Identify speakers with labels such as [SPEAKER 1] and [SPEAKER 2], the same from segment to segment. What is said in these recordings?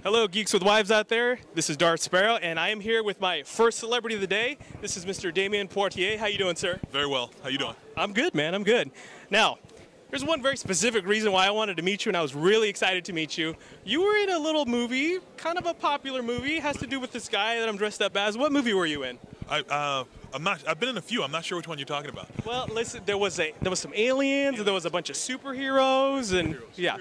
[SPEAKER 1] Hello, geeks with wives out there. This is Darth Sparrow, and I am here with my first celebrity of the day. This is Mr. Damion Poitier. How you doing, sir?
[SPEAKER 2] Very well. How you doing?
[SPEAKER 1] I'm good, man. I'm good. Now, there's one very specific reason why I wanted to meet you, and I was really excited to meet you. You were in a little movie, kind of a popular movie. It has to do with this guy that I'm dressed up as. What movie were you in?
[SPEAKER 2] I'm not. I've been in a few. I'm not sure which one you're talking about.
[SPEAKER 1] Well, listen. There was some aliens, and there was a bunch of superheroes, and yeah.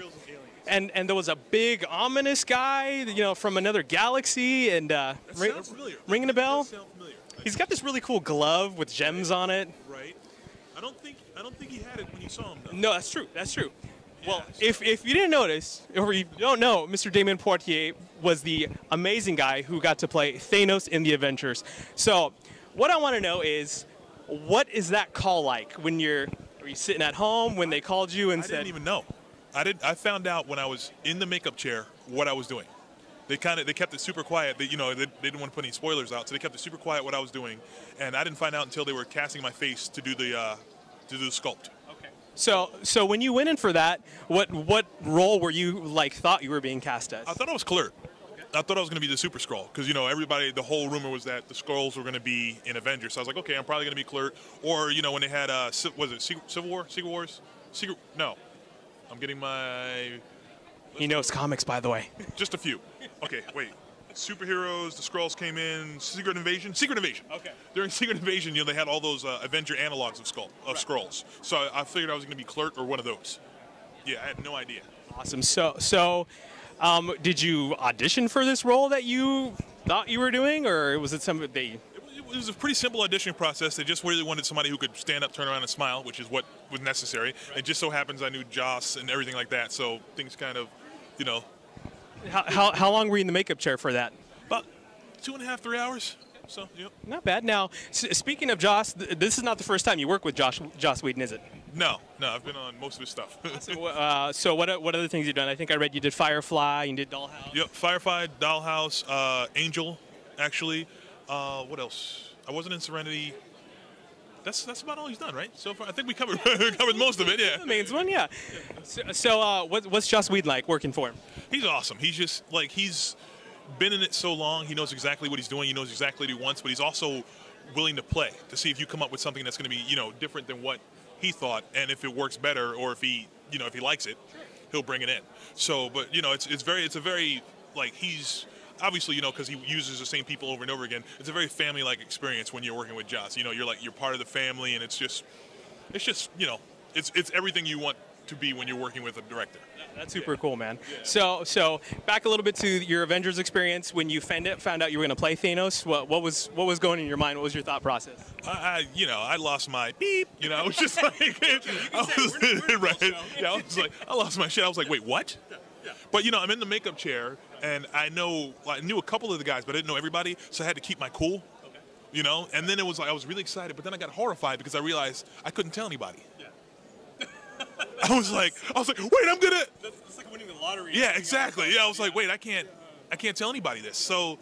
[SPEAKER 1] And there was a big ominous guy, you know, from another galaxy, and
[SPEAKER 2] Sounds familiar.
[SPEAKER 1] Ringing a bell.
[SPEAKER 2] That does sound familiar.
[SPEAKER 1] He's got this really cool glove with gems on it.
[SPEAKER 2] Right. I don't think he had it when you saw him though.
[SPEAKER 1] No, that's true. That's true.
[SPEAKER 2] Yeah,
[SPEAKER 1] Well,
[SPEAKER 2] so-
[SPEAKER 1] if you didn't notice, or you don't know, Mr. Damion Poitier was the amazing guy who got to play Thanos in the Avengers. So, what I want to know is, what is that call like when are you sitting at home when they called you and
[SPEAKER 2] I
[SPEAKER 1] said?
[SPEAKER 2] didn't even know. I found out when I was in the makeup chair what I was doing. They kept it super quiet. They didn't want to put any spoilers out, so they kept it super quiet what I was doing, and I didn't find out until they were casting my face to do the sculpt.
[SPEAKER 1] Okay. So when you went in for that, what role were you thought you were being cast as?
[SPEAKER 2] I thought I was Clerk. I thought I was going to be the Super Skrull because the whole rumor was that the Skrulls were going to be in Avengers. So I was like, okay, I'm probably going to be Clerk. Or when they had was it Civil War, Secret Wars, No, I'm getting my.
[SPEAKER 1] He knows comics, by the way.
[SPEAKER 2] Just a few. Okay, wait. Superheroes, the Skrulls came in. Secret Invasion. Okay. During Secret Invasion, they had all those Avenger analogs of Skrulls. So I figured I was going to be Clerk or one of those. Yeah, I had no idea.
[SPEAKER 1] Awesome. So, did you audition for this role that you thought you were doing, or was it something they?
[SPEAKER 2] It was a pretty simple auditioning process. They just really wanted somebody who could stand up, turn around, and smile, which is what was necessary. Right. It just so happens I knew Joss and everything like that, so things kind of,
[SPEAKER 1] How long were you in the makeup chair for that?
[SPEAKER 2] About 2.5, 3 hours. So, yep.
[SPEAKER 1] Not bad. Now, speaking of Joss, this is not the first time you work with Joss Whedon, is it?
[SPEAKER 2] No, I've been on most of his stuff.
[SPEAKER 1] So what other things you've done? I think I read you did Firefly, you did Dollhouse.
[SPEAKER 2] Yep, Firefly, Dollhouse, Angel, actually. What else? I wasn't in Serenity. That's about all he's done, right? So far, I think we covered most of it. Yeah.
[SPEAKER 1] The main one, yeah. So what's Joss Whedon like working for him?
[SPEAKER 2] He's awesome. He's just he's been in it so long. He knows exactly what he's doing. He knows exactly what he wants, but he's also willing to play to see if you come up with something that's going to be different than what he thought, and if it works better, or if he if he likes it, he'll bring it in. So, but it's a very he's. Obviously, because he uses the same people over and over again, it's a very family-like experience when you're working with Joss. You're part of the family, and it's everything you want to be when you're working with a director.
[SPEAKER 1] That's super cool, man. Yeah. So back a little bit to your Avengers experience. When you found out you were going to play Thanos, what was going in your mind? What was your thought process?
[SPEAKER 2] I lost my beep. I was just like, I lost my shit. I was like, wait, what? Yeah. But I'm in the makeup chair, and I knew a couple of the guys, but I didn't know everybody, so I had to keep my cool. Okay. And then it was I was really excited, but then I got horrified because I realized I couldn't tell anybody. Yeah. I was like, wait, I'm gonna.
[SPEAKER 1] That's like winning the lottery.
[SPEAKER 2] Yeah, exactly. Yeah, I was like, wait, I can't tell anybody this. So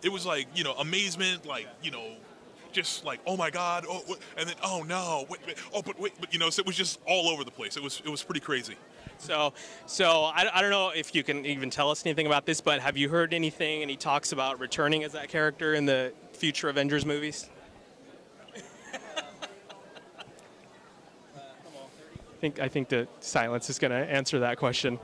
[SPEAKER 2] it was amazement, just oh my God, and then oh no, wait, so it was just all over the place. It was pretty crazy.
[SPEAKER 1] So I don't know if you can even tell us anything about this, but have you heard anything, any talks about returning as that character in the future Avengers movies? I think the silence is going to answer that question.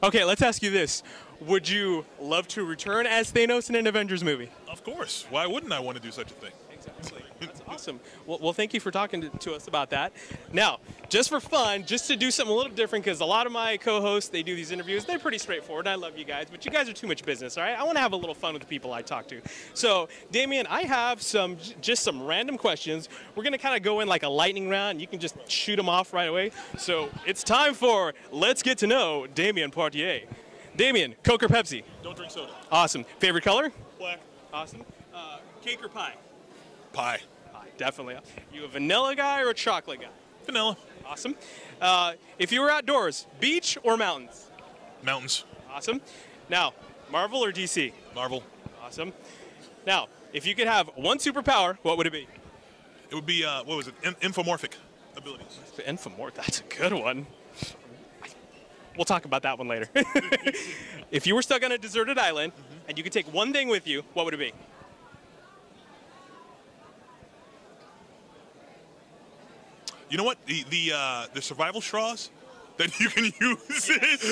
[SPEAKER 1] Okay, let's ask you this. Would you love to return as Thanos in an Avengers movie?
[SPEAKER 2] Of course. Why wouldn't I want to do such a thing?
[SPEAKER 1] Exactly. That's awesome. Well, thank you for talking to us about that. Now, just for fun, just to do something a little different, because a lot of my co-hosts, they do these interviews. They're pretty straightforward. I love you guys, but you guys are too much business, all right? I want to have a little fun with the people I talk to. So, Damion, I have some random questions. We're going to kind of go in like a lightning round. You can just shoot them off right away. So, it's time for Let's Get to Know Damion Poitier. Damion, Coke or Pepsi?
[SPEAKER 2] Don't drink soda.
[SPEAKER 1] Awesome. Favorite color?
[SPEAKER 2] Black.
[SPEAKER 1] Awesome. Cake or pie?
[SPEAKER 2] Pie.
[SPEAKER 1] Pie, definitely. You a vanilla guy or a chocolate guy?
[SPEAKER 2] Vanilla.
[SPEAKER 1] Awesome. If you were outdoors, beach or mountains?
[SPEAKER 2] Mountains.
[SPEAKER 1] Awesome. Now, Marvel or DC?
[SPEAKER 2] Marvel.
[SPEAKER 1] Awesome. Now, if you could have one superpower, what would it be?
[SPEAKER 2] It would be, what was it? Infomorphic abilities.
[SPEAKER 1] Infomorphic, that's a good one. We'll talk about that one later. If you were stuck on a deserted island and you could take one thing with you, what would it be?
[SPEAKER 2] You know what? The survival straws that you can use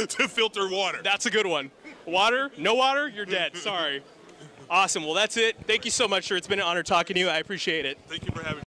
[SPEAKER 2] to filter water.
[SPEAKER 1] That's a good one. Water? No water? You're dead. Sorry. Awesome. Well, that's it. Thank you so much, sir. It's been an honor talking to you. I appreciate it.
[SPEAKER 2] Thank you for having me.